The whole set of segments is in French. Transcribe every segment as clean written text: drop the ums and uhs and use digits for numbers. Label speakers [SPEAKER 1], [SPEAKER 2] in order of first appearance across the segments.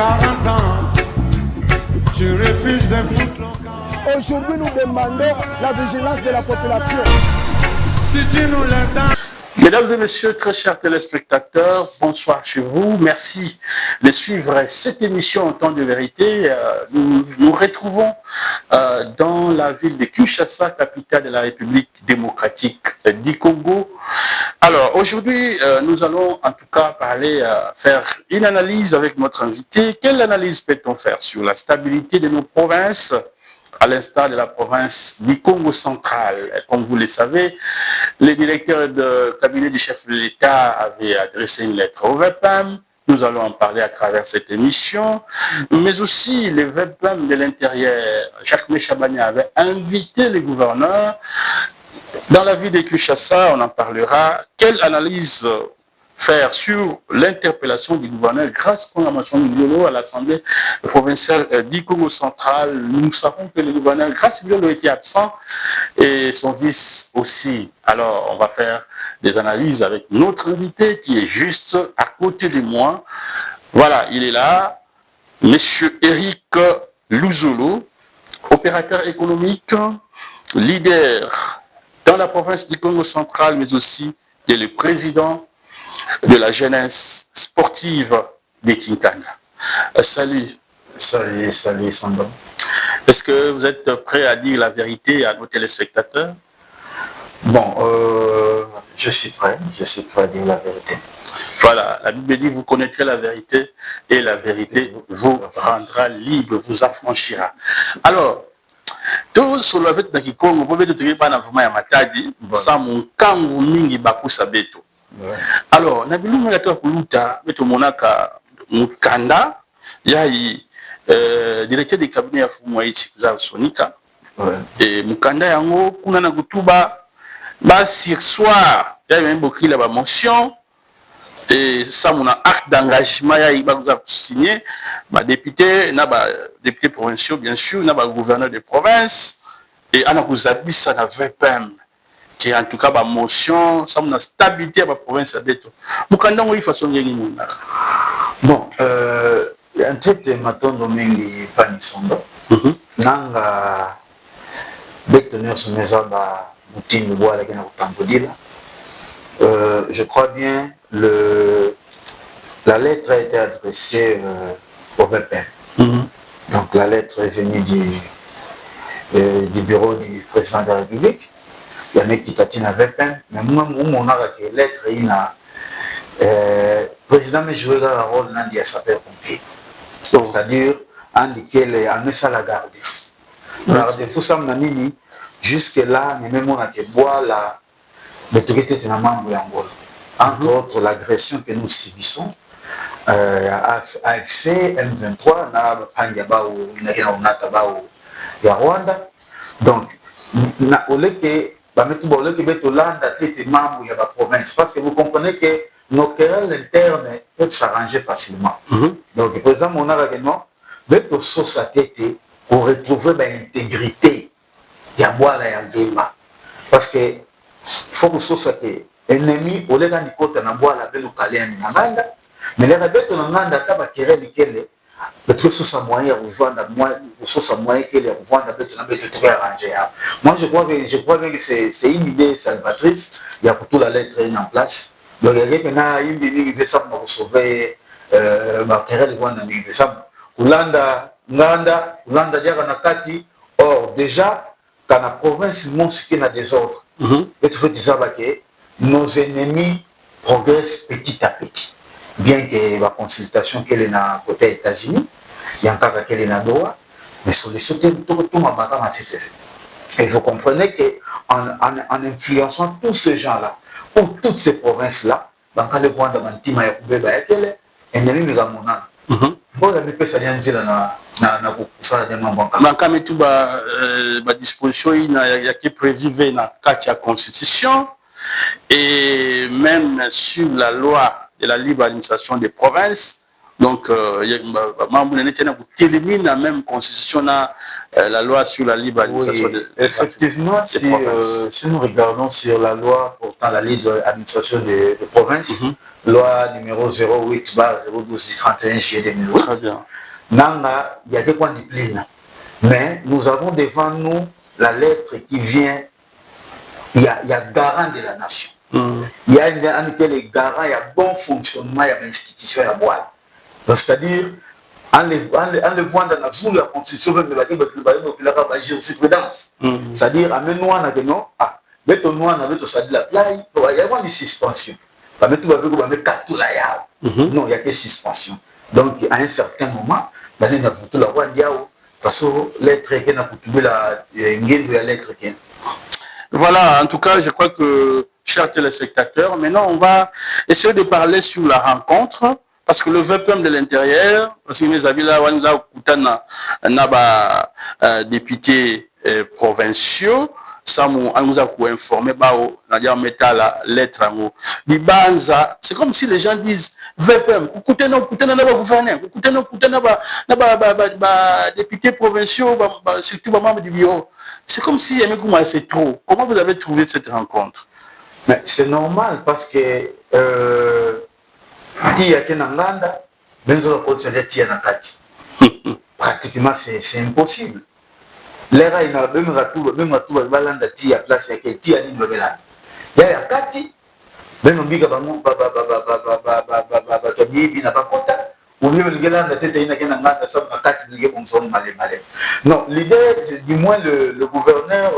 [SPEAKER 1] 40 ans, tu refuses de foutre local.
[SPEAKER 2] Aujourd'hui, nous demandons la vigilance de la population.
[SPEAKER 1] Si tu nous laisses dans...
[SPEAKER 3] Mesdames et messieurs, très chers téléspectateurs, bonsoir chez vous. Merci de suivre cette émission en temps de vérité. Nous nous retrouvons dans la ville de Kinshasa, capitale de la République démocratique du Congo. Alors aujourd'hui, nous allons en tout cas faire une analyse avec notre invité. Quelle analyse peut-on faire sur la stabilité de nos provinces, à l'instar de la province du Congo central? Comme vous le savez, le directeur de cabinet du chef de l'État avait adressé une lettre au VEPAM. Nous allons en parler à travers cette émission. Mais aussi, le VEPAM de l'Intérieur, Jacques Méchabania, avait invité les gouverneurs. Dans la ville de Kinshasa, on en parlera. Quelle analyse faire sur l'interpellation du gouverneur grâce à la motion Biolo à l'Assemblée provinciale du Congo central? Nous savons que le gouverneur grâce Biolo était absent et son vice aussi. Alors, on va faire des analyses avec notre invité qui est juste à côté de moi. Voilà, il est là, Monsieur Eric Luzolo, opérateur économique, leader dans la province du Congo central, mais aussi qui est le président de la jeunesse sportive de Kinkanda. Salut.
[SPEAKER 4] Salut Sandro.
[SPEAKER 3] Est-ce que vous êtes prêt à dire la vérité à nos téléspectateurs?
[SPEAKER 4] Bon, je suis prêt à dire la vérité.
[SPEAKER 3] Voilà, la Bible dit vous connaîtrez la vérité et la vérité vous rendra libre, vous affranchira. Alors, tout sur le fait que Congo, vous pouvez te pas dans le matadi, sans mon kangu mingi bakusa beto. Alors, na bilungu ya kuluta beto monaka mukanda ya directeur de cabinet ya Fumu Aichi kuza Sonika. Et mukanda yango kuna na kutuba ba sur soir ya même bokila ba motion et ça mon acte d'engagement ya iba kuza signer ba député na ba député provinciaux bien sûr na ba gouverneur de province et ana kuzabisa na VPM qui en tout cas ba motion ça mon stabilité ba province ya beto mukanda ngo ifaso ngeni mona.
[SPEAKER 4] Bon, en fait matondo mingi panisondo nanga beto nyonso meza ba mutini bwala kena kutambolila. Je crois bien la lettre a été adressée au VPN. Donc la lettre est venue du bureau du président de la République. Il y a un mec qui tatine à VPN, mais moi, mon lettre est président mais jouer un rôle dans les sapeurs-pompiers. C'est-à-dire indiquer la garde-fou. La garde-fou, ça m'a dit jusque-là, même on a que boire l'autorité de la membre d'Angola. Entre autres, l'agression que nous subissons, AFC, M23, na Rwanda. Donc, au lieu que la province, parce que vous comprenez que nos querelles internes peuvent s'arranger facilement. Donc, le président Monara Genon, pour retrouver l'intégrité de la boîte et la parce que il faut que ce soit ennemi, au lieu de côté na boîte la belle mais les rebelles on a d'abord querelle quelle parce que ça moyen revendre moyen que les revendre tout arranger. Moi je crois que c'est une idée salvatrice. Il y a pour toute la lettre en place. Donc il y a maintenant une idée ça pour sauver ma querelle rwanda mingi ça Ulanda diaka na kati. Or déjà quand la province montre qu'il y a des ordres et tu veux dire que nos ennemis progressent petit à petit. Bien que la consultation qu'elle est dans côté États-Unis, il y a encore qu'elle est dans Doha, mais sur les sautés, tout ma bataille, etc. Et vous comprenez qu'en influençant tous ces gens-là, ou toutes ces provinces-là, dans le voir dans un team, il y a quel ennemi, mais à mon âme. Bon, il y a des personnes qui ont dit
[SPEAKER 3] la disposition qui est prévue dans la Constitution et même sur la loi de la libre administration des provinces, Donc, il élimine la même constitution, la loi sur la libre administration
[SPEAKER 4] effectivement, si nous regardons sur la loi portant la libre administration des provinces, loi numéro 08/012 du 31 juillet 2008,
[SPEAKER 3] très bien.
[SPEAKER 4] Nanga, il y a des points de discipline. Mais nous avons devant nous la lettre qui vient, il y a garant de la nation. Il y a les garants, il y a bon fonctionnement, il y a l'institution, il y a boîte. C'est-à-dire, en le voit dans la foule, la constitution de la jurisprudence. C'est-à-dire, amène-nous à non, mettons-nous à la plage, il y a des suspensions. Non, il y a que suspension. Donc, à un certain moment, il y a tout la voie parce que l'être qui n'a pas la lettre qui.
[SPEAKER 3] Voilà, en tout cas, je crois que, chers téléspectateurs, maintenant on va essayer de parler sur la rencontre, parce que le VPM de l'intérieur, parce que mes amis là, on a députés provinciaux, ça nous a informé, la lettre, c'est comme si les gens disent VPM, écoutez nos gouverneurs, écoutez nos députés provinciaux, surtout membres du bureau. C'est comme si c'est trop. Comment vous avez trouvé cette rencontre?
[SPEAKER 4] Mais c'est normal parce que pratiquement c'est impossible. L'era il a même ratour balanda tia place ya ke tia ni lobelanda. Ya kati même biga bango bina bakota ou bien lobelanda tete ina kena ngata ça kati nge bonson malé. Non, l'idée du moins le gouverneur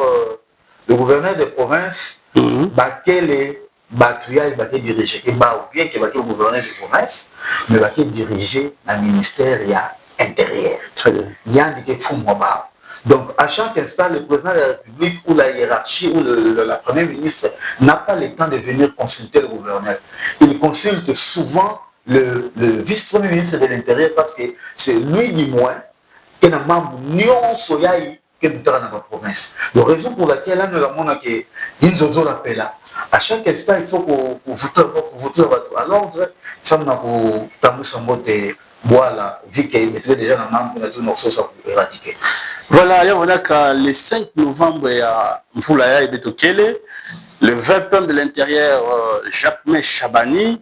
[SPEAKER 4] des provinces bakele batuya il va diriger et ba ou bien que va le gouverneur des provinces mais va diriger le ministère ya intérieur. Il y a des fonds ba. Donc, à chaque instant, le président de la République ou la hiérarchie ou la première ministre n'a pas le temps de venir consulter le gouverneur. Il consulte souvent le vice-premier ministre de l'Intérieur parce que c'est lui, du moins, qui est un membre de dans la province. La raison pour laquelle nous avons l'appel là, à chaque instant, il faut qu'on vote à l'ordre, ça nous avons voilà, vu qu'il est déjà dans le membre de tout morceau pour éradiquer.
[SPEAKER 3] Voilà, on a que le 5 novembre, Mfoulaya et Betokele, le VPM de l'intérieur, Jacques Chabani,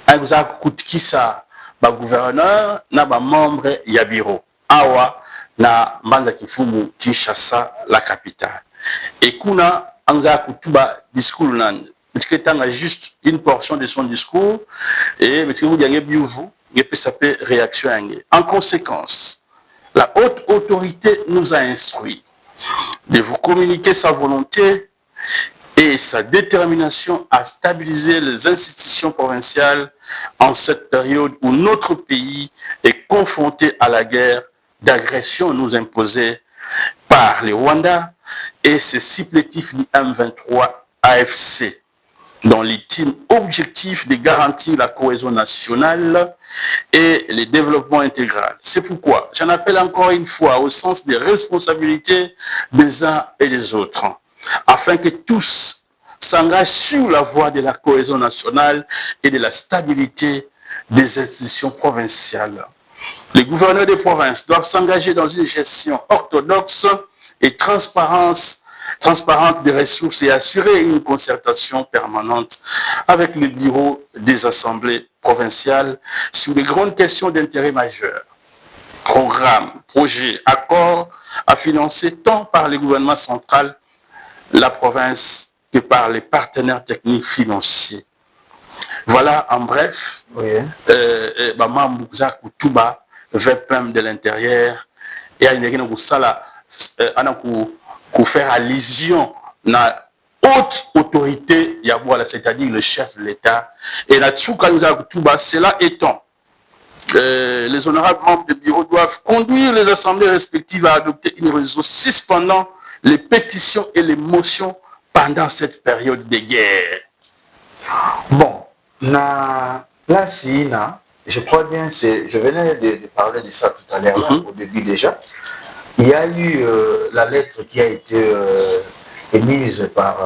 [SPEAKER 3] a Koutkisa, gouverneur, n'a pas membre Yabiro, Awa, na Mbanza Kifumu, Kinshasa, la capitale. Et Kuna, Anza Kutuba, discours, a juste une portion de son discours, et vous avez vous. Réaction. En conséquence, la haute autorité nous a instruit de vous communiquer sa volonté et sa détermination à stabiliser les institutions provinciales en cette période où notre pays est confronté à la guerre d'agression nous imposée par le Rwanda et ses supplétifs du M23 AFC, dont l'ultime objectif de garantir la cohésion nationale et le développement intégral. C'est pourquoi j'en appelle encore une fois au sens des responsabilités des uns et des autres, afin que tous s'engagent sur la voie de la cohésion nationale et de la stabilité des institutions provinciales. Les gouverneurs des provinces doivent s'engager dans une gestion orthodoxe et transparente des ressources et assurer une concertation permanente avec le bureau des assemblées provinciales sur les grandes questions d'intérêt majeur. Programmes, projets, accords à financer tant par le gouvernement central, la province, que par les partenaires techniques financiers. Voilà en bref, Mamouza Koutuba, VPM de l'intérieur, et pour faire allusion à la haute autorité, c'est-à-dire le chef de l'État. Et la Tchouka cela étant, les honorables membres du bureau doivent conduire les assemblées respectives à adopter une résolution suspendant les pétitions et les motions pendant cette période de guerre.
[SPEAKER 4] Bon, là, je crois bien, je venais de parler de ça tout à l'heure, au début déjà. Il y a eu la lettre qui a été émise par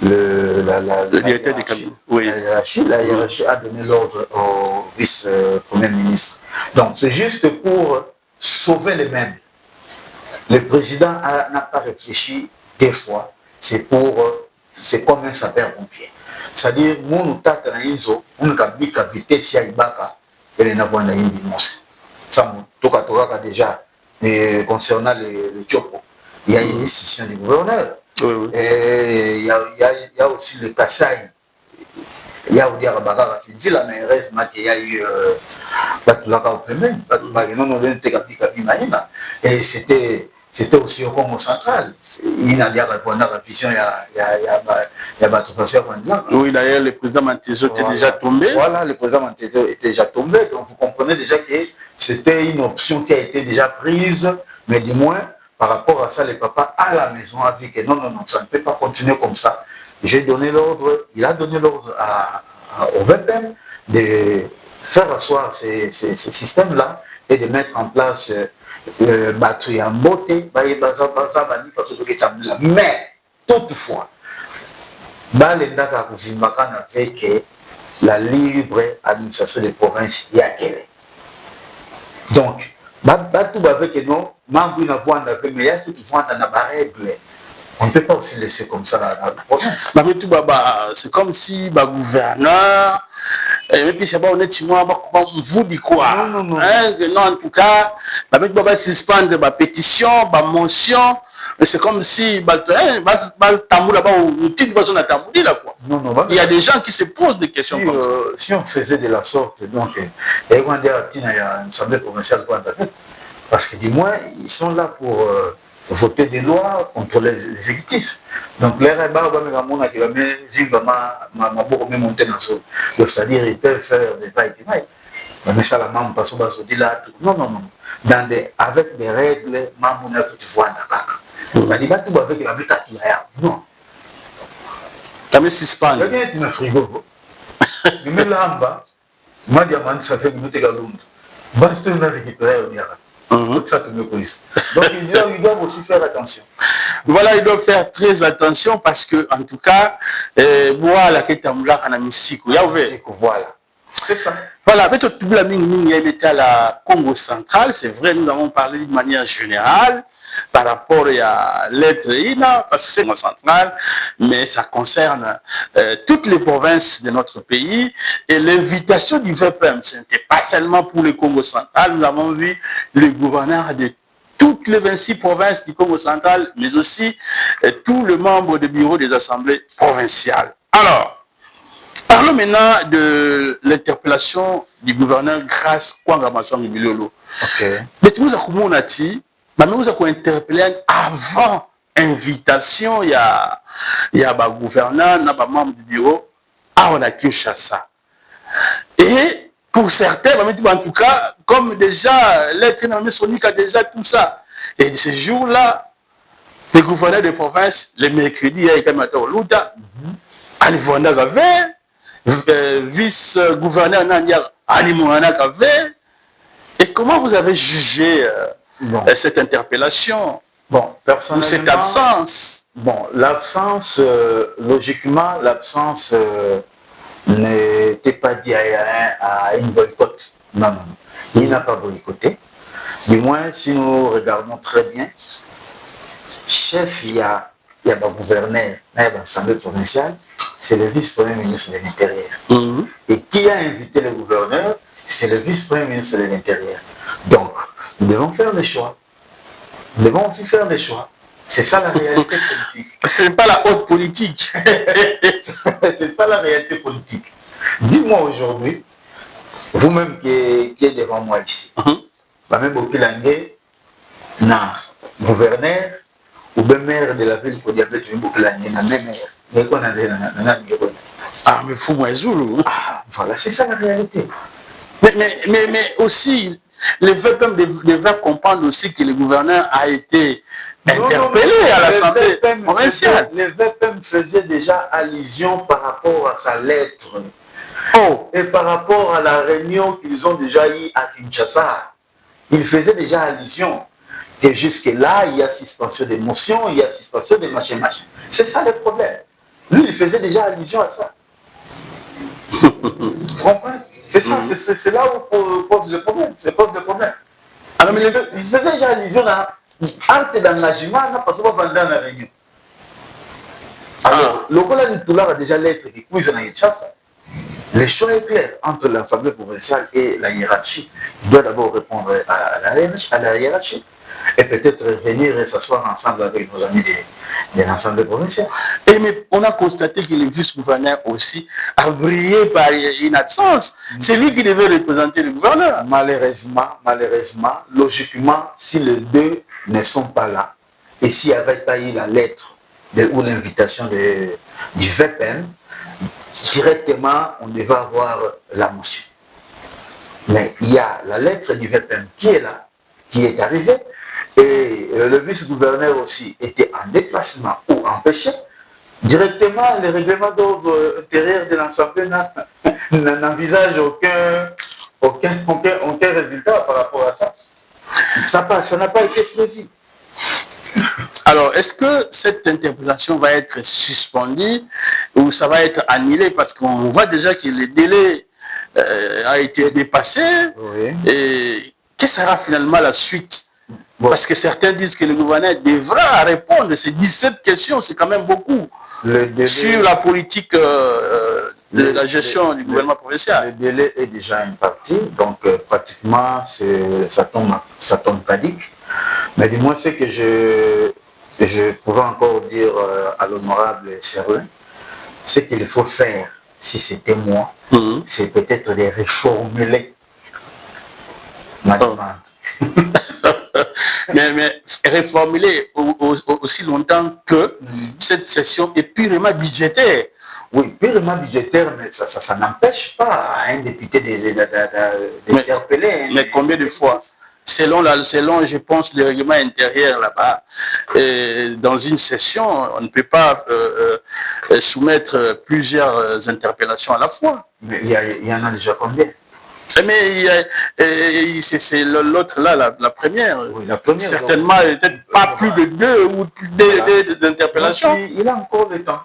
[SPEAKER 4] le directeur du cabinet. Oui. La hiérarchie a donné l'ordre au vice-premier ministre. Donc c'est juste pour sauver les meubles. Le président n'a pas réfléchi des fois, c'est comme un sapeur-pompier. C'est-à-dire, mon tata na inzo, on a bika vitesse ya ibaka, et n'a pas indi mose. Ça, toka déjà concernant le Tchopo, il y a une décision du gouverneur.
[SPEAKER 3] Oui, oui.
[SPEAKER 4] Et il y a aussi le Kassai. Il y a aussi Abara Fidji, la mairesse, il y a eu Batulaka au premier, et c'était aussi au Congo central. Il a dit à répondre à la vision, il y a Batupassia.
[SPEAKER 3] Oui, d'ailleurs, le président Mantezo était déjà tombé.
[SPEAKER 4] Voilà, le président Mantezo était déjà tombé. Donc vous comprenez déjà que c'était une option qui a été déjà prise, mais du moins, par rapport à ça, le papa à la maison a vu que non, ça ne peut pas continuer comme ça. J'ai donné l'ordre, il a donné l'ordre au VPM de faire asseoir ces systèmes-là et de mettre en place batterie en beauté, mais toutefois, avec la libre administration des provinces, il y a quelle. Donc, avec non, on ne peut pas aussi laisser comme ça la province.
[SPEAKER 3] C'est comme si le gouverneur, et puis c'est pas honnête, moi, vous dit quoi? Non, en tout cas, il suspendre ma pétition, ma motion, c'est comme si il y a des gens qui se posent des questions comme ça.
[SPEAKER 4] Si on faisait de la sorte, donc, il y a une assemblée provinciale, parce que du moins, ils sont là pour voter des lois contre les exécutifs. Donc, c'est-à-dire ils peuvent faire des vailles. Mais ça, la maman passe au bas de là. Non. Avec des règles, maman ne peut voir d'accord. C'est-à-dire tout avec la mécanique. Non.
[SPEAKER 3] Ça me suspend.
[SPEAKER 4] Il y a un frigo. Mais là en bas, moi, ça fait une minute à Londres. Basta une récupérer au diable. Donc ils doivent aussi faire attention.
[SPEAKER 3] Voilà, ils doivent faire très attention parce que, en tout cas, moi, la quête à Moula, on a mis Siko.
[SPEAKER 4] Voilà. C'est ça.
[SPEAKER 3] Voilà, avec tout le monde, il était à la Congo centrale. C'est vrai, nous avons parlé de manière générale par rapport à l'être INA, parce que c'est Congo central, mais ça concerne toutes les provinces de notre pays. Et l'invitation du VPM, ce n'était pas seulement pour le Congo central. Nous avons vu le gouverneur de toutes les 26 provinces du Congo central, mais aussi tous les membres du bureau des assemblées provinciales. Alors, parlons maintenant de l'interpellation du gouverneur Grace Kwanga Massangi Bilolo. Mais tu nous as interpellé avant invitation, il y a un gouverneur, il y a un membre du bureau, on a Kinshasa. Et pour certains, en tout cas, comme déjà, l'être Sonic a déjà tout ça. Et ce jour-là, les gouverneurs de province, le mercredi, il y a eu un Louda, Anivona Gave, vice-gouverneur Nanyar Animouana Gave. Et comment vous avez jugé cette interpellation?
[SPEAKER 4] Bon, personnellement,
[SPEAKER 3] cette absence?
[SPEAKER 4] Bon, l'absence, logiquement, l'absence n'était pas dit à une boycott. Non. Il n'a pas boycotté. Du moins, si nous regardons très bien, chef, il y a un gouverneur, il y a l'Assemblée provinciale, c'est le vice-premier ministre de l'Intérieur. Et qui a invité le gouverneur? C'est le vice-premier ministre de l'Intérieur. Donc, nous devons faire des choix. Nous devons aussi faire des choix. C'est ça la réalité politique.
[SPEAKER 3] Ce n'est pas la haute politique.
[SPEAKER 4] C'est ça la réalité politique. Dis-moi aujourd'hui, vous-même qui êtes devant moi ici, même au Kilangé, gouverneur ou bien maire de la ville pour diabète, mais
[SPEAKER 3] fou moi Zulu.
[SPEAKER 4] Voilà, c'est ça la réalité.
[SPEAKER 3] Mais aussi, les VPM devaient comprendre aussi que le gouverneur a été interpellé à l'Assemblée provinciale.
[SPEAKER 4] Les VPM faisaient déjà allusion par rapport à sa lettre. Et par rapport à la réunion qu'ils ont déjà eue à Kinshasa. Ils faisaient déjà allusion que jusque-là, il y a suspension des motions, il y a suspension des machins. C'est ça le problème. Lui, il faisait déjà allusion à ça. Vous comprenez? C'est ça, c'est là où pose le problème. Alors, mais il faisait déjà allusion à acte d'engagement, parce qu'on va vendre la réunion. Alors, le Kola a déjà lettre qui couille dans Kinshasa. Le choix est clair entre l'Assemblée provinciale et la hiérarchie. Il doit d'abord répondre à la hiérarchie et peut-être venir et s'asseoir ensemble avec nos amis de l'Assemblée provinciale.
[SPEAKER 3] Et mais on a constaté que le vice-gouverneur aussi a brillé par une absence. C'est lui qui devait représenter le gouverneur.
[SPEAKER 4] Malheureusement, logiquement, si les deux ne sont pas là, et s'il n'y avait pas eu la lettre ou l'invitation du VPN, directement, on devait avoir la motion. Mais il y a la lettre du VPN qui est là, qui est arrivée, et le vice-gouverneur aussi était en déplacement ou empêché. Directement, le règlement d'ordre intérieur de l'Assemblée n'envisage aucun résultat par rapport à ça. Ça n'a pas été prévu.
[SPEAKER 3] Alors, est-ce que cette interpellation va être suspendue ou ça va être annulé? Parce qu'on voit déjà que le délai a été dépassé.
[SPEAKER 4] Oui.
[SPEAKER 3] Et quelle sera finalement la suite? Parce que certains disent que le gouverneur devra répondre à ces 17 questions, c'est quand même beaucoup, sur la politique de la gestion du gouvernement provincial.
[SPEAKER 4] Le délai est déjà imparti, donc pratiquement ça tombe caduque. Mais dis-moi ce que je pouvais encore dire à l'honorable Serlin, ce qu'il faut faire, si c'était moi, c'est peut-être de reformuler ma demande.
[SPEAKER 3] mais reformuler aussi longtemps que cette session est purement budgétaire.
[SPEAKER 4] Oui, purement budgétaire, mais ça n'empêche pas un député d'interpeller.
[SPEAKER 3] Mais combien de fois? Selon, je pense, le règlement intérieur là-bas, dans une session, on ne peut pas soumettre plusieurs interpellations à la fois.
[SPEAKER 4] Mais il y en a déjà combien?
[SPEAKER 3] Mais c'est l'autre là, la première.
[SPEAKER 4] Oui, la première.
[SPEAKER 3] Certainement, peut-être pas plus de 2 ou plus des interpellations.
[SPEAKER 4] Donc, il a encore le temps.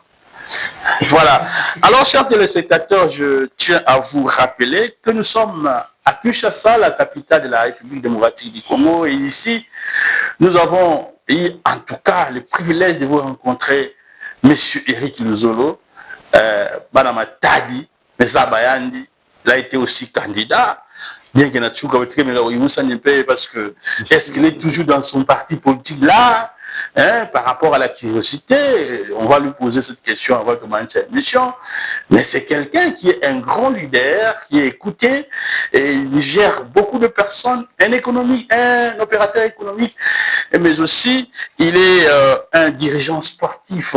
[SPEAKER 3] Voilà. Alors, chers téléspectateurs, je tiens à vous rappeler que nous sommes à Kinshasa, la capitale de la République démocratique du Congo. Et ici, nous avons eu, en tout cas, le privilège de vous rencontrer M. Eric Luzolo, Madame Tadi, Mezabayandi. Il a été aussi candidat, bien qu'il ait parce que est-ce qu'il est toujours dans son parti politique là, par rapport à la curiosité? On va lui poser cette question avant de commencer cette mission. Mais c'est quelqu'un qui est un grand leader, qui est écouté, et il gère beaucoup de personnes, un opérateur économique, mais aussi il est un dirigeant sportif.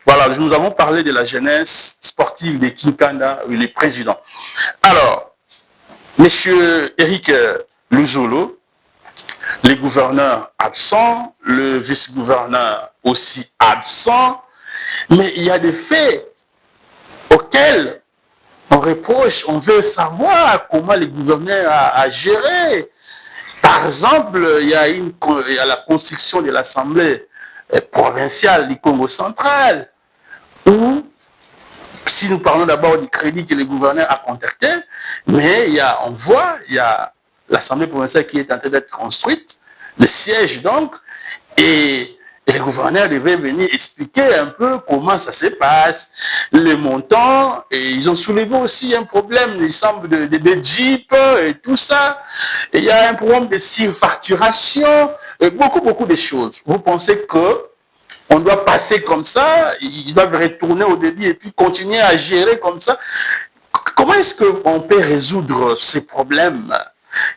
[SPEAKER 3] Voilà, nous avons parlé de la jeunesse sportive de Kinkanda, où il est président. Alors, monsieur Eric Luzolo, les gouverneurs absents, le vice-gouverneur aussi absent, mais il y a des faits auxquels on reproche, on veut savoir comment le gouverneur a géré. Par exemple, il y a la construction de l'Assemblée provinciale du Congo central, où, si nous parlons d'abord du crédit que le gouverneur a contacté, mais on voit, il y a l'Assemblée provinciale qui est en train d'être construite, le siège donc, et le gouverneur devait venir expliquer un peu comment ça se passe, les montants, et ils ont soulevé aussi un problème, il semble, de Jeep et tout ça, et il y a un problème de surfacturation, et beaucoup de choses. Vous pensez que on doit passer comme ça, ils doivent retourner au début et puis continuer à gérer comme ça? Comment est-ce qu'on peut résoudre ces problèmes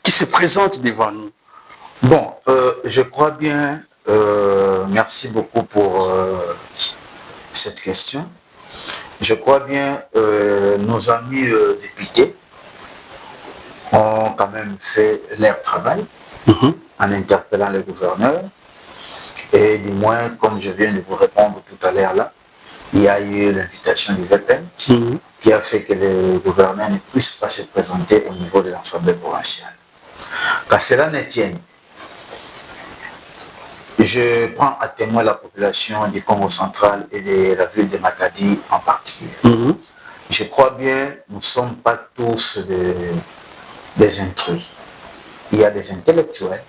[SPEAKER 3] qui se présentent devant nous?
[SPEAKER 4] Bon, je crois bien, merci beaucoup pour cette question. Je crois bien nos amis députés ont quand même fait leur travail en interpellant le gouverneur. Et du moins, comme je viens de vous répondre tout à l'heure là, il y a eu l'invitation du VPN qui a fait que le gouverneur ne puisse pas se présenter au niveau de l'Assemblée provinciale. Qu'à cela ne tienne, je prends à témoin la population du Congo central et de la ville de Matadi en particulier. je crois bien, nous ne sommes pas tous des intrus. Il y a des intellectuels.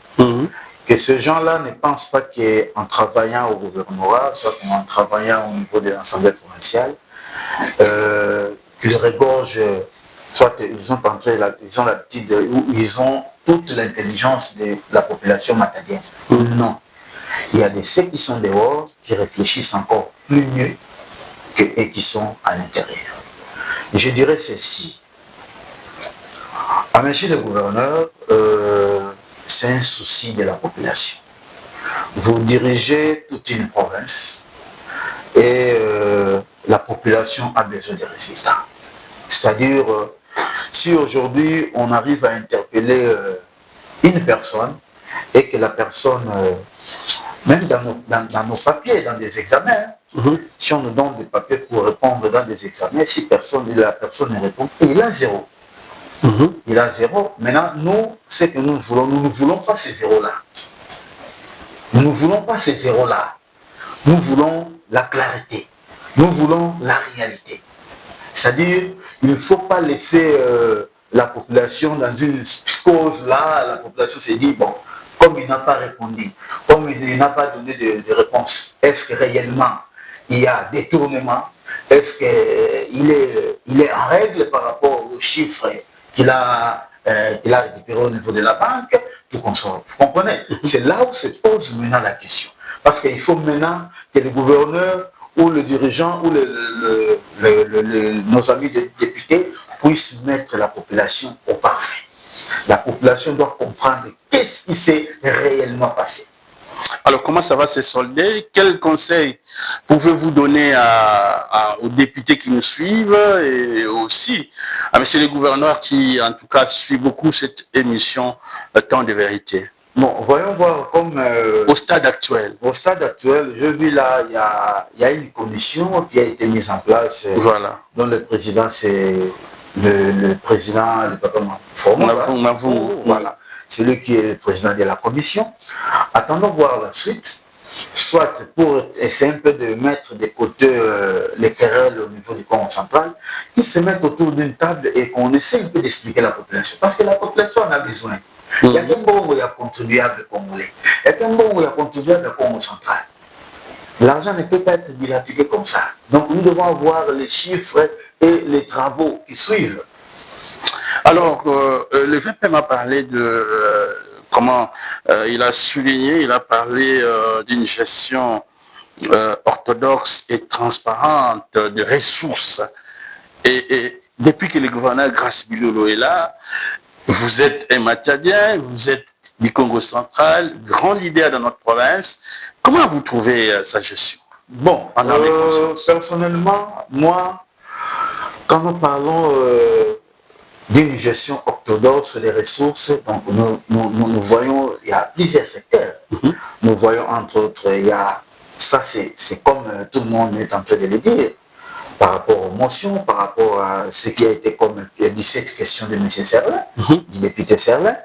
[SPEAKER 4] Que ces gens-là ne pensent pas qu'en travaillant au gouvernorat, soit en travaillant au niveau de l'Assemblée provinciale, qu'ils regorgent, soit ils ont l'habitude, ou ils ont toute l'intelligence de la population matadienne. Non. Il y a ceux qui sont dehors, qui réfléchissent encore plus mieux et qui sont à l'intérieur. Je dirais ceci. À monsieur le gouverneur, c'est un souci de la population. Vous dirigez toute une province et la population a besoin de résultats. C'est-à-dire, si aujourd'hui on arrive à interpeller une personne et que la personne, même dans nos papiers, dans des examens, si on nous donne des papiers pour répondre dans des examens, si la personne ne répond, il a 0. Il a 0. Maintenant, nous, ce que nous voulons, nous ne voulons pas ces 0-là. Nous ne voulons pas ces 0-là. Nous voulons la clarité. Nous voulons la réalité. C'est-à-dire, il ne faut pas laisser la population dans une cause là. La population s'est dit, bon, comme il n'a pas répondu, comme il n'a pas donné de réponse, est-ce que réellement il y a détournement? Est-ce qu'il est en règle par rapport aux chiffres qu'il a récupéré au niveau de la banque, tout consort. Vous comprenez? C'est là où se pose maintenant la question. Parce qu'il faut maintenant que le gouverneur ou le dirigeant ou nos amis députés puissent mettre la population au parfait. La population doit comprendre qu'est-ce qui s'est réellement passé.
[SPEAKER 3] Alors, comment ça va se solder? Quels conseils pouvez-vous donner aux députés qui nous suivent et aussi à monsieur le gouverneur qui, en tout cas, suit beaucoup cette émission Temps de vérité?
[SPEAKER 4] Bon, voyons voir comme...
[SPEAKER 3] au stade actuel.
[SPEAKER 4] Au stade actuel, je vis là, il y a une commission qui a été mise en place,
[SPEAKER 3] voilà.
[SPEAKER 4] Dont le président, c'est le président, le papa Mavou, voilà. C'est lui qui est le président de la commission. Attendons voir la suite, soit pour essayer un peu de mettre de côté les querelles au niveau du Congo central, qui se mettent autour d'une table et qu'on essaie un peu d'expliquer la population. Parce que la population en a besoin. Il y a qu'un bon où il y a contribuable congolais. Il y a qu'un bon où il y a contribuable Congo central. L'argent ne peut pas être dilapidé comme ça. Donc nous devons avoir les chiffres et les travaux qui suivent.
[SPEAKER 3] Alors, le VP m'a parlé de comment il a souligné, il a parlé d'une gestion orthodoxe et transparente de ressources. Et depuis que le gouverneur Grace Bilolo est là, vous êtes un Matadien, vous êtes du Congo central, grand leader de notre province. Comment vous trouvez sa gestion?
[SPEAKER 4] Bon, personnellement, moi, quand nous parlons d'une gestion orthodoxe des ressources, donc nous voyons, il y a plusieurs secteurs. Nous voyons entre autres, il y a, ça c'est comme tout le monde est en train de le dire, par rapport aux motions, par rapport à ce qui a été comme 17 questions de M. Serlin, du député Serlin.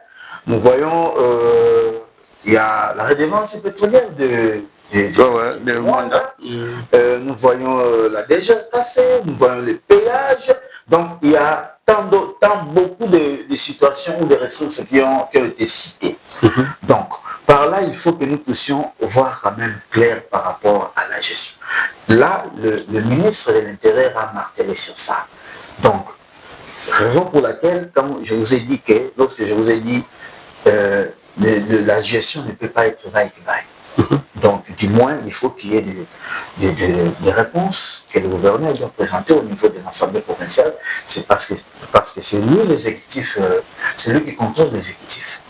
[SPEAKER 4] Nous voyons, il y a la redevance pétrolière de Rwanda. Nous voyons la DGRKC, nous voyons les péages. Donc, il y a beaucoup de situations ou de ressources qui ont été citées. Donc, par là, il faut que nous puissions voir quand même clair par rapport à la gestion. Là, le ministre de l'Intérieur a martelé sur ça. Donc, raison pour laquelle, comme je vous ai dit que, lorsque je vous ai dit, la gestion ne peut pas être vague. Donc, du moins, il faut qu'il y ait des réponses que le gouverneur doit présenter au niveau de l'Assemblée provinciale. C'est parce que c'est lui l'exécutif, c'est lui qui contrôle l'exécutif.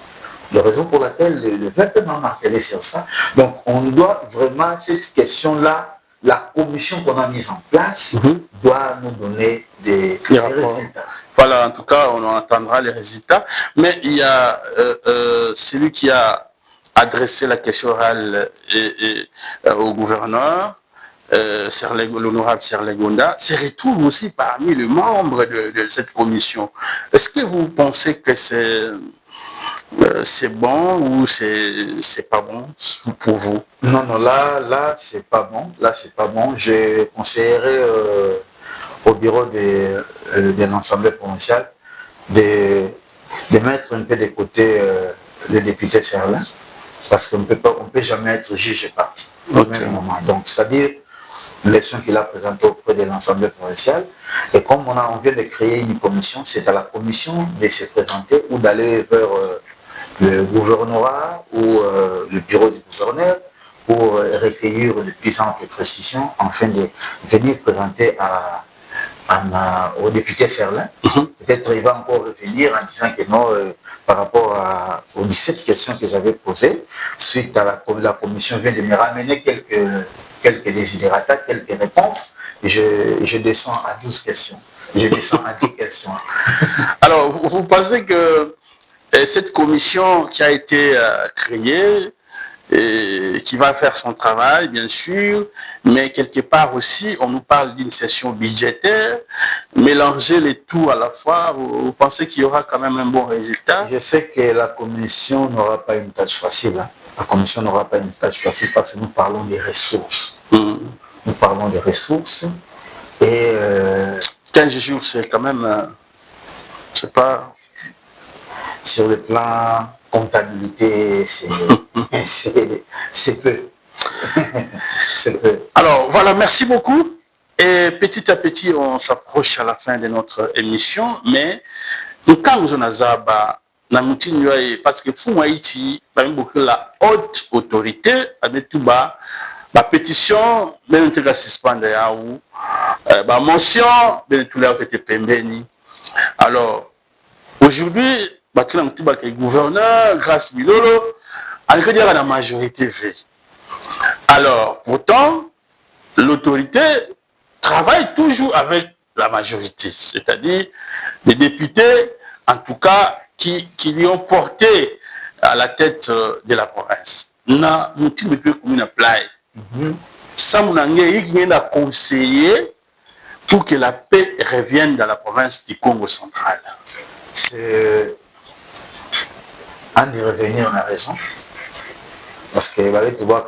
[SPEAKER 4] La raison pour laquelle le VP m'a martelé sur ça. Donc, on doit vraiment, cette question-là, la commission qu'on a mise en place doit nous donner des résultats.
[SPEAKER 3] Voilà, en tout cas, on entendra les résultats. Mais il y a celui qui a adressé la question orale au gouverneur, l'honorable Serlin Gonda, se retrouve aussi parmi les membres de cette commission. Est-ce que vous pensez que c'est bon ou c'est pas bon pour vous?
[SPEAKER 4] Non, là, c'est pas bon. Là, c'est pas bon. Je conseillerais au bureau de l'Assemblée provinciale de mettre un peu de côté le député Serlin, parce qu'on ne peut jamais être juge et parti au même moment. Donc, c'est-à-dire l'élection qu'il a présentée auprès de l'Assemblée provinciale. Et comme on vient de créer une commission, c'est à la commission de se présenter ou d'aller vers le gouvernorat ou le bureau du gouverneur pour recueillir de plus amples précisions afin de venir présenter au député Serlin. Peut-être il va encore revenir en disant que non, par rapport aux 17 questions que j'avais posées, suite à la commission vient de me ramener quelques désidérata, quelques réponses. Je descends à 12 questions. Je descends à 10 questions.
[SPEAKER 3] Alors, vous pensez que cette commission qui a été créée, et qui va faire son travail, bien sûr, mais quelque part aussi, on nous parle d'une session budgétaire, mélanger les tout à la fois, vous pensez qu'il y aura quand même un bon résultat?
[SPEAKER 4] Je sais que la commission n'aura pas une tâche facile. Hein. La commission n'aura pas une tâche facile parce que nous parlons des ressources. Nous parlons des ressources et...
[SPEAKER 3] 15 jours, c'est quand même... c'est pas...
[SPEAKER 4] Sur le plan comptabilité, c'est peu. C'est peu.
[SPEAKER 3] Alors, voilà, merci beaucoup. Et petit à petit, on s'approche à la fin de notre émission. Mais, quand vous en avez, parce que vous Haïti, la haute autorité, avec tout bas, la pétition, même si la suspendre, la mention, même tout l'heure était pembeni. Alors, aujourd'hui, le gouverneur, grâce Milolo, on peut dire à la majorité V. Alors, pourtant, l'autorité travaille toujours avec la majorité, c'est-à-dire les députés, en tout cas, qui lui ont porté à la tête de la province. Na muti me peut comme une apply. Ça il a conseillé pour que la paix revienne dans la province du Congo central.
[SPEAKER 4] C'est en y revenir, on a raison. Parce que tu vois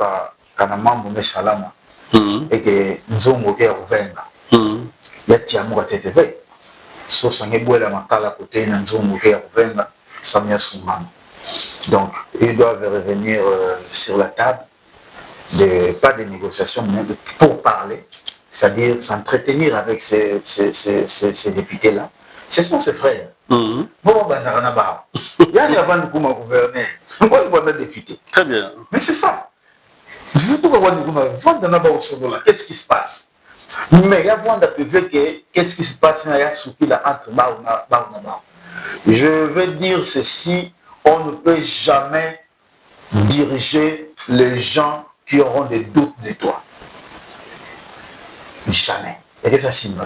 [SPEAKER 4] quand un membre met salama et que nous avons venga. Il y a tiamu à TTV. Sauf que nous avons makala côté nous avons venga sans donc ils doivent revenir sur la table pas de négociations mais pour parler, c'est-à-dire s'entretenir avec ces députés-là. Ce sont ses frères. Bon, il y a avant de gouverner. Député.
[SPEAKER 3] Très bien.
[SPEAKER 4] Mais c'est ça. Qu'est-ce qui se passe? Mais avant de qu'est-ce qui se passe entre je veux dire ceci, on ne peut jamais diriger les gens qui auront des doutes de toi. Jamais. Et ça signe.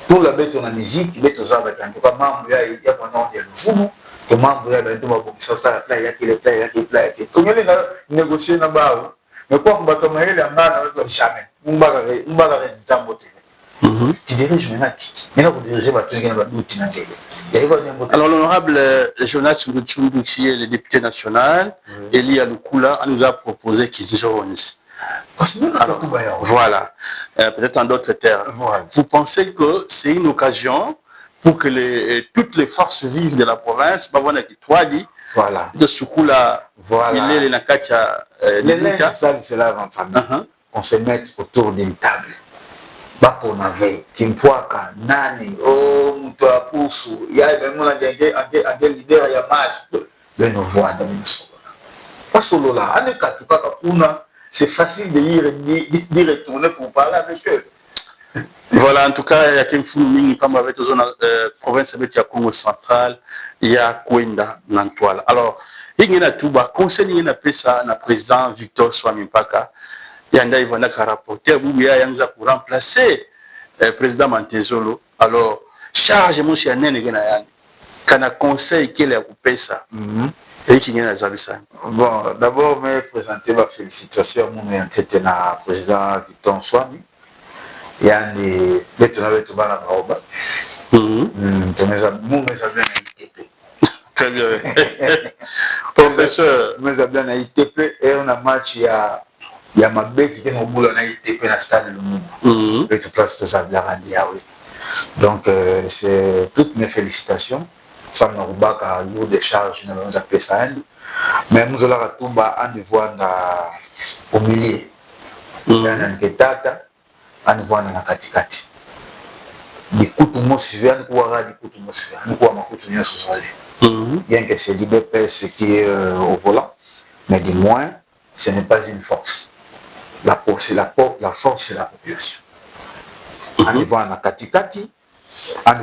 [SPEAKER 4] Pour la bête, on a musique, bête aux arbres, en tout cas, membre, il y a pendant des fous, que membre, il y a des ça, il y a qui les plaies, il y a qui les plaies. Tout le monde négocié dans le bas. Mais quoi, on va tomber les mains, jamais. On va résultat motivé. Tu diriges maintenant, maintenant vous dirigez votre doute.
[SPEAKER 3] Alors, l'honorable Jonas Tchundu, qui est le député national, Elie Alukula, nous a proposé qu'il joigne. Alors, voilà, peut-être en d'autres termes. Voilà. Vous pensez que c'est une occasion pour que toutes les forces vives de la province,
[SPEAKER 4] voilà.
[SPEAKER 3] De ce coup-là,
[SPEAKER 4] voilà.
[SPEAKER 3] Il est la Katia.
[SPEAKER 4] C'est là en famille. On se met autour d'une table. Bako nave, Kimpoaka, Nani, oh, Mutoa Poussou, il y a même un leader, il y a masse. Mais nous voyons dans une seconde. Pas solo là, c'est facile de y retourner pour parler avec eux.
[SPEAKER 3] Voilà, en tout cas, il y a quelqu'un qui comme avec la province de Congo central, il y a Kwenda Nantoile. Alors, il y a tout bas, conseil, il y a le président Victor Swamimpaka. Il y a un rapporteur pour remplacer le président Mantezolo. Alors, charge mon chien, quand un conseil qui a coupé ça.
[SPEAKER 4] Bon, d'abord, je vais présenter ma félicitation à mon président Victor Swami. Il y a des
[SPEAKER 3] très bien. Professeur.
[SPEAKER 4] Nous avons un ITP et on a match il y a il y a ma bête qui est au boulot, on a été dans le stade de Lumumba. Et tout place, tout ça, de la randia, oui. Donc, c'est toutes mes félicitations. Ça m'a rebat à l'eau de charge, nous appelons ça. Mais nous allons tomber en devoir au milieu. On a un tata, on voit dans la katikati. Des coups de mot suivant, des coups de mot suivant, des coups de mot suivant. Bien que c'est l'IDPS qui est au volant, mais du moins, ce n'est pas une force. La force, c'est la population. On voit dans la katikati, on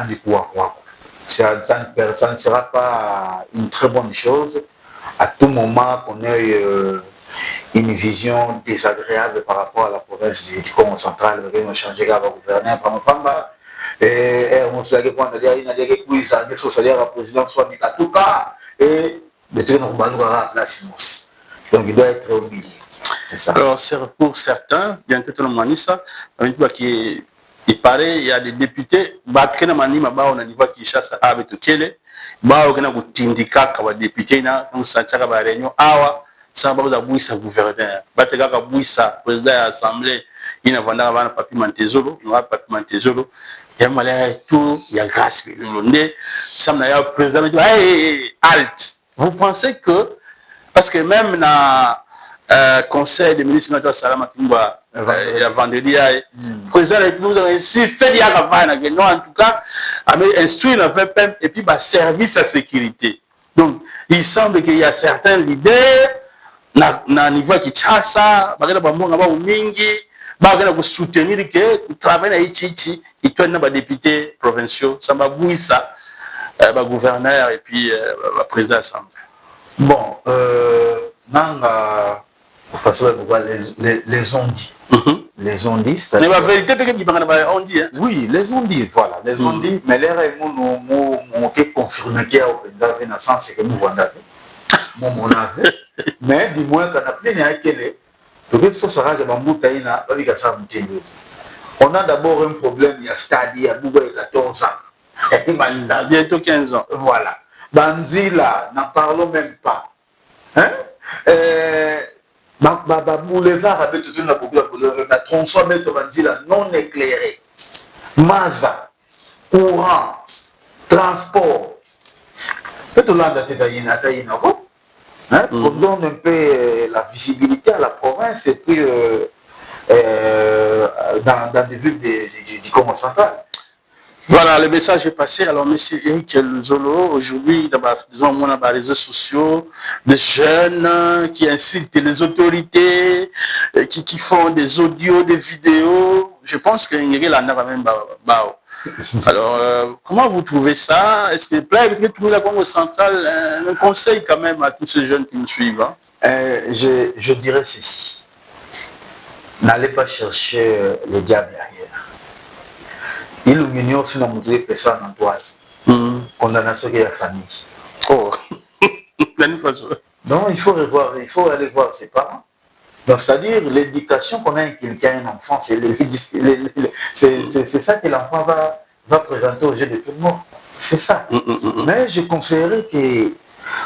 [SPEAKER 4] dit quoi. Ça ne sera pas une très bonne chose à tout moment qu'on ait une vision désagréable par rapport à la province du Congo central. On a changé de gouverneur par Pamba. Et on se dit qu'on a dit qu'il y a des président soit en tout cas. Et le train normal va à la place. Donc il doit être au milieu. C'est ça.
[SPEAKER 3] Alors, c'est pour certains, bien que tout le monde ça, il paraît il y a des députés qui ont niveau qui chassent à Betokele, qui ont tindika comme député na nous sentir ba réunion awa ça va bouissa gouverneur batega ka bouissa président de l'assemblée il vanda bana papi Mantezolo ya malaya tout ya grâce le ça na ya président halt. Vous pensez que parce que même na conseil des ministres de Salama Kimba il y a vendredi le président nous a insisté il y a non en tout cas avait instruit la VPM et puis bah service à sécurité. Donc il semble qu'il y a certains leaders na niveau qui chassa bagenda bamonga ba mingi bagenda ko soutenir que travail na ichi et toi na ba députés provinciaux ça va bouissa ba gouverneur et puis ba président assemblée.
[SPEAKER 4] Bon nanga parce que les ont dit. Les ont dit,
[SPEAKER 3] c'est la vérité on dit.
[SPEAKER 4] Oui, les ont dit, voilà, les ont dit, mais les raisons m'ont confirmé qu'il y a un sens que nous voyons. Mon avis. Mais du moins, quand on a pris un kélé, tout ça sera que Bambou Taïna, on a d'abord un problème, il y a stade, il y a 14 ans.
[SPEAKER 3] Bientôt 15 ans.
[SPEAKER 4] Voilà. Banzila, n'en parlons même pas. Hein? Boulevard avec toute une population, la tronçon non éclairé, Maza, courant, transport. Peut-être on donne un peu la visibilité à la province et puis dans des villes du Congo central.
[SPEAKER 3] Voilà, le message est passé. Alors, M. Eric Zolo, aujourd'hui, dans les réseaux sociaux, des jeunes qui insultent les autorités, qui font des audios, des vidéos. Je pense qu'il y a la même. Alors, comment vous trouvez ça? Est-ce que tout le Congo central, un conseil quand même à tous ces jeunes qui nous suivent? Hein?
[SPEAKER 4] Je dirais ceci. N'allez pas chercher le diable derrière. Il ou mignon si on a personne en toise. Condamnation de la famille.
[SPEAKER 3] Oh.
[SPEAKER 4] Non, il faut aller voir ses parents. Donc, c'est-à-dire l'éducation qu'on a inculquée à un enfant, c'est ça que l'enfant va présenter aux yeux de tout le monde. C'est ça. Mais je conseillerais que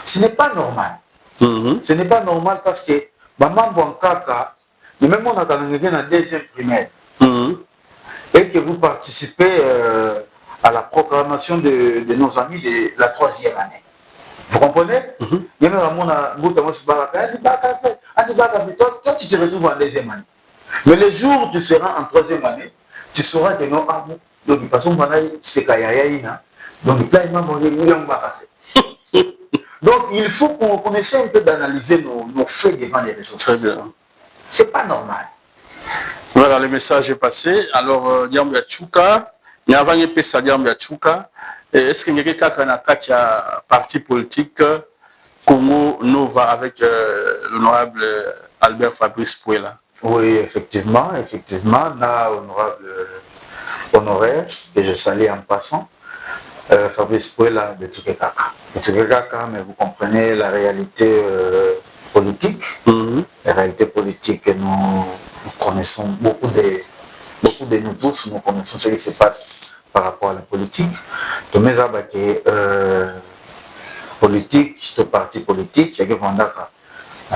[SPEAKER 4] ce n'est pas normal. Ce n'est pas normal parce que maman Bonkaka, et même on a dans la deuxième primaire. Et que vous participez à la proclamation de nos amis de la 3e année. Vous comprenez? Toi, tu te retrouves en 2e année. Mais le jour où tu seras en 3e année, tu sauras que non, donc il faut qu'on essaie un peu d'analyser nos faits devant les réseaux sociaux. C'est pas normal.
[SPEAKER 3] Voilà, le message est passé. Alors, Diambo Yachouka, il y a un peu ça Diambo Yachouka. Est-ce qu'il y a quelqu'un qui a un parti politique Congo Nova avec l'honorable Albert Fabrice Pouela?
[SPEAKER 4] Oui, effectivement, là, honorable honoraire, que je salue en passant, Fabrice Pouela de Tukekaka. Mais vous comprenez la réalité politique. La réalité politique, nous connaissons beaucoup de nous tous, nous connaissons ce qui se passe par rapport à la politique. Tous mes abaqués politique, ce parti politique, il y a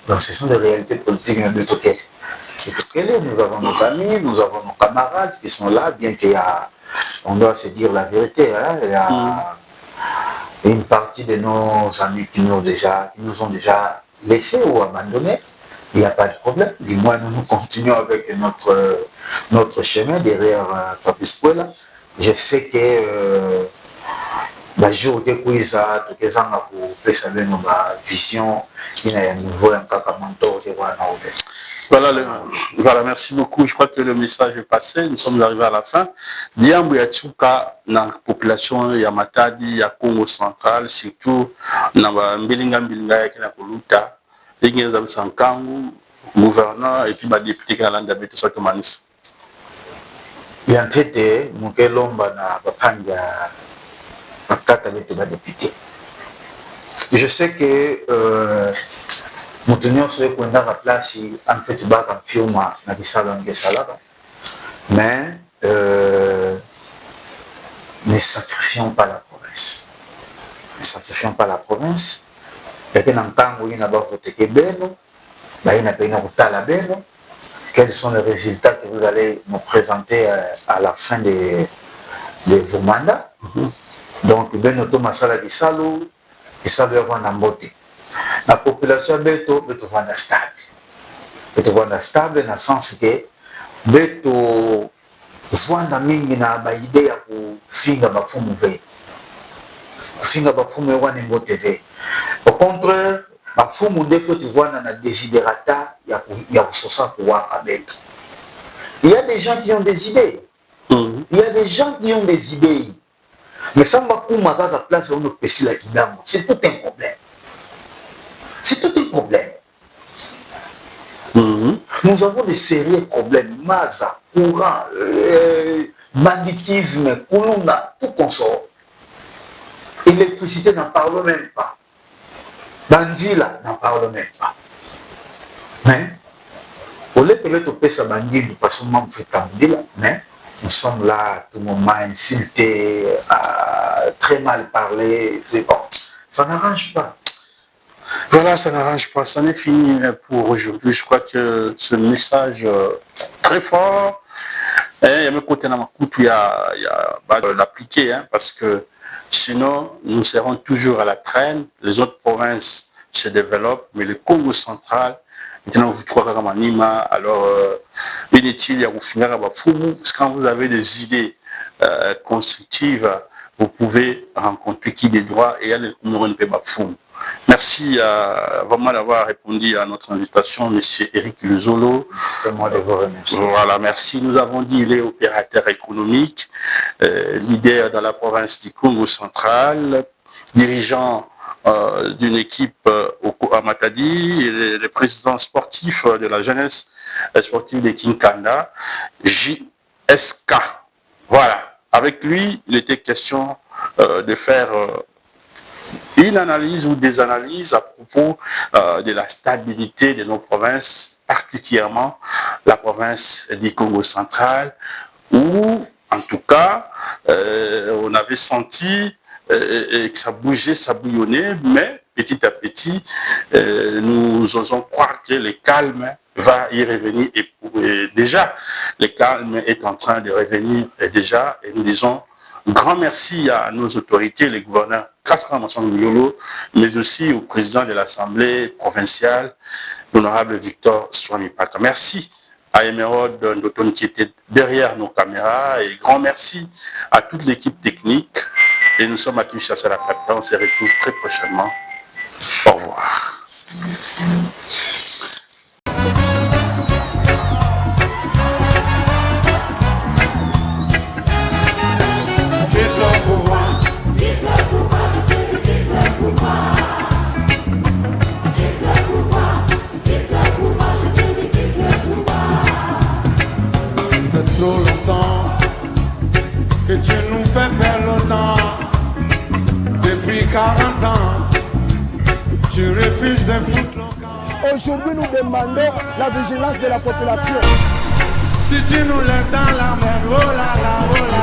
[SPEAKER 4] Donc ce sont des réalités politiques de Tokyo. Nous avons nos amis, nous avons nos camarades qui sont là, bien qu'il y a, on doit se dire la vérité, hein, il y a une partie de nos amis qui nous ont déjà laissés ou abandonnés. Il n'y a pas de problème. Du moins, nous continuons avec notre chemin derrière Fabrice Puela. Je sais que le jour que Kouiza, tout les ans, pour préserver nos visions, il y a un nouveau mentor qui va en ouvrir.
[SPEAKER 3] Voilà, merci beaucoup. Je crois que le message est passé. Nous sommes arrivés à la fin. Diambo Yatsuka, dans la population Yamatadi, ya Congo central, surtout dans la Mbilinga qui est Koluta, les gens Sankangu, gouverneur et puis les députés qui sont dans la ça comme Manis.
[SPEAKER 4] Il y a un traité, Mukelomba na Bapanga, Bakata avec les députés. Je sais que nous tenions sur le la place, en fait, tu vas film na di salon de salade, mais ne sacrifions pas la province. Ne sacrifions pas la province. Et que dans le temps où il y a voté que Beno, il y a payé la Beno. Quels sont les résultats que vous allez nous présenter à la fin de vos mandats? Donc, Beno Thomas Sala di Salo, di Salo avant d'emboter. La population Beto va stable. Beto va stable dans le sens que Beto voit mingi na ba idée ya kufinga bafumu ve. Kufinga bafumu wana mbote ve. Au contraire, bafumu ndefo tu vois na desiderata ya kusosa kuwaka Beto. Il y a des gens qui ont des idées. Il y a des gens qui ont des idées. Mais ça m'a koumaka la place où on peut se la idamo. C'est tout un problème. C'est tout un problème. Nous avons des sérieux problèmes. Maza, courant, magnétisme, Kulunda, tout consort. L'électricité n'en parle même pas. Banzila n'en parle même pas. Mais, au lieu de te payer sa bandille, parce que moi, je suis mais nous sommes là, tout le moment insulté, très mal parlé. Bon, ça n'arrange pas.
[SPEAKER 3] Voilà, ça n'arrange pas. Ça n'est fini pour aujourd'hui. Je crois que ce message très fort, il y a côté dans ma coupe, il y a l'appliquer, hein, parce que sinon, nous serons toujours à la traîne. Les autres provinces se développent, mais le Congo central, maintenant, vous trouvez comme Nima, alors, inutile, il y a vous finir à Bafoumou, parce que quand vous avez des idées constructives, vous pouvez rencontrer qui des droits et aller au Bafoumou. Merci vraiment d'avoir répondu à notre invitation, M. Éric Luzolo.
[SPEAKER 4] C'est moi de vous remercier.
[SPEAKER 3] Voilà, merci. Nous avons dit qu'il est opérateur économique, leader dans la province du Congo central, dirigeant d'une équipe à Matadi, et le président sportif de la jeunesse sportive de Kinkanda, JSK. Voilà. Avec lui, il était question de faire une analyse ou des analyses à propos de la stabilité de nos provinces, particulièrement la province du Congo central, où, en tout cas, on avait senti que ça bougeait, ça bouillonnait, mais petit à petit, nous osons croire que le calme va y revenir. Et déjà, le calme est en train de revenir déjà, et nous disons grand merci à nos autorités, les gouverneurs, mais aussi au président de l'Assemblée provinciale, l'honorable Victor Swamipaka. Merci à Emerald Ndoton qui était derrière nos caméras et grand merci à toute l'équipe technique. Et nous sommes à Kinshasa la capitale. On se retrouve très prochainement. Au revoir.
[SPEAKER 1] Trop longtemps que tu nous fais perdre le temps. Depuis 40 ans, tu refuses de foutre le camp.
[SPEAKER 2] Aujourd'hui, nous demandons la vigilance de la population.
[SPEAKER 1] Si tu nous laisses dans la merde, oh là là, oh là.